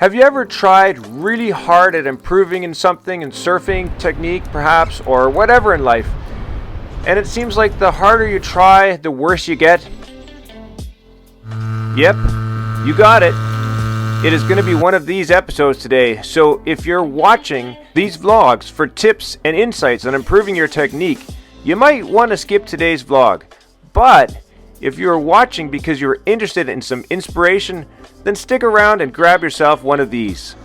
Have you ever tried really hard at improving in something, in surfing technique perhaps, or whatever in life, and it seems like the harder you try, the worse you get? Yep, you got it. It is going to be one of these episodes today, so if you're watching these vlogs for tips and insights on improving your technique, you might want to skip today's vlog. But if you're watching because you're interested in some inspiration, then stick around and grab yourself one of these.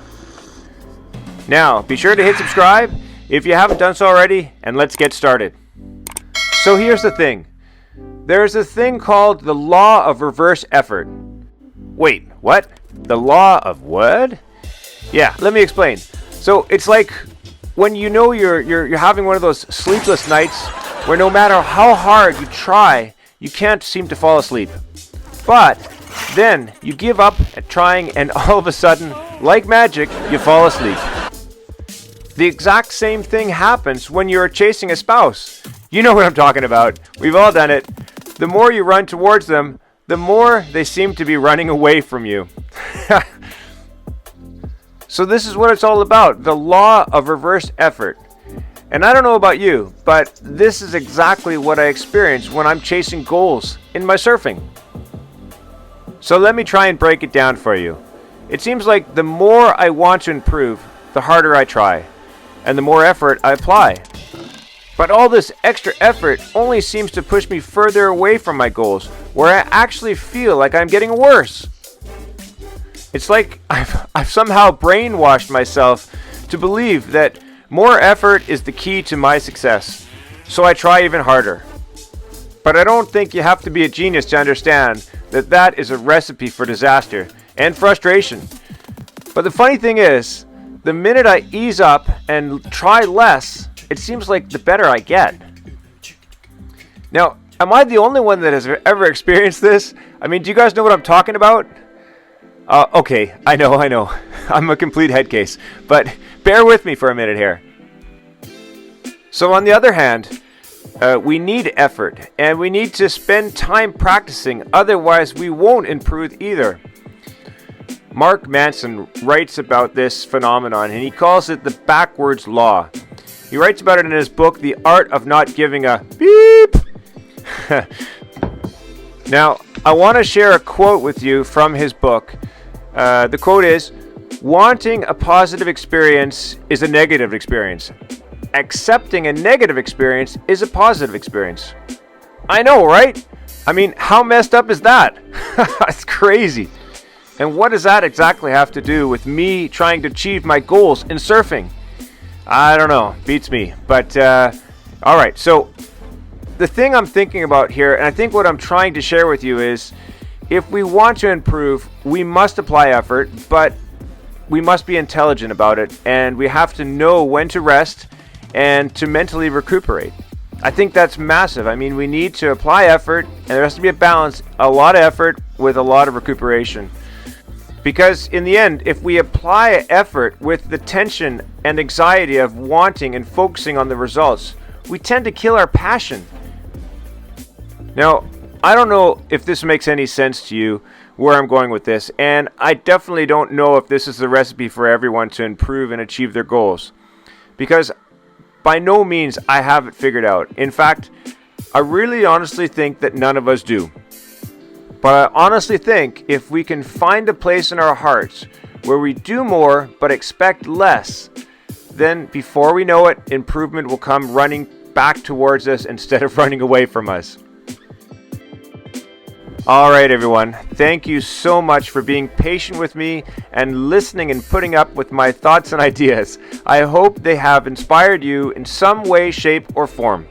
Now, be sure to hit subscribe if you haven't done so already, and let's get started. So here's the thing. There's a thing called the law of reverse effort. Wait, what? The law of what? Yeah, let me explain. So it's like when you know you're having one of those sleepless nights where no matter how hard you try, you can't seem to fall asleep. But then you give up at trying, and all of a sudden, like magic, you fall asleep. The exact same thing happens when you're chasing a spouse. You know what I'm talking about. We've all done it. The more you run towards them, the more they seem to be running away from you. So this is what it's all about, the law of reverse effort. And I don't know about you, but this is exactly what I experience when I'm chasing goals in my surfing. So let me try and break it down for you. It seems like the more I want to improve, the harder I try, and the more effort I apply. But all this extra effort only seems to push me further away from my goals, where I actually feel like I'm getting worse. It's like I've somehow brainwashed myself to believe that more effort is the key to my success, so I try even harder. But I don't think you have to be a genius to understand that that is a recipe for disaster and frustration. But the funny thing is, the minute I ease up and try less, it seems like the better I get. Now, am I the only one that has ever experienced this? I mean, do you guys know what I'm talking about? Okay, I know. I'm a complete head case, but bear with me for a minute here. So on the other hand, we need effort, and we need to spend time practicing, otherwise we won't improve either. Mark Manson writes about this phenomenon, and he calls it the backwards law. He writes about it in his book, The Art of Not Giving a Beep. Now, I want to share a quote with you from his book. The quote is, "Wanting a positive experience is a negative experience. Accepting a negative experience is a positive experience." I know, right? I mean, how messed up is that? It's crazy. And what does that exactly have to do with me trying to achieve my goals in surfing? I don't know. Beats me. But, alright. So, the thing I'm thinking about here, and I think what I'm trying to share with you is, if we want to improve, we must apply effort, but we must be intelligent about it, and we have to know when to rest and to mentally recuperate. I think that's massive. I mean, we need to apply effort, and there has to be a balance, a lot of effort with a lot of recuperation. Because in the end, if we apply effort with the tension and anxiety of wanting and focusing on the results, we tend to kill our passion. Now, I don't know if this makes any sense to you, where I'm going with this, and I definitely don't know if this is the recipe for everyone to improve and achieve their goals. Because by no means I have it figured out. In fact, I really honestly think that none of us do. But I honestly think if we can find a place in our hearts where we do more but expect less, then before we know it, improvement will come running back towards us instead of running away from us. Alright everyone, thank you so much for being patient with me and listening and putting up with my thoughts and ideas. I hope they have inspired you in some way, shape, or form.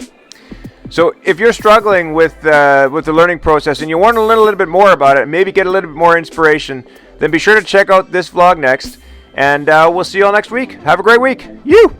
So if you're struggling with the learning process and you want to learn a little bit more about it, maybe get a little bit more inspiration, then be sure to check out this vlog next, and we'll see you all next week. Have a great week. You!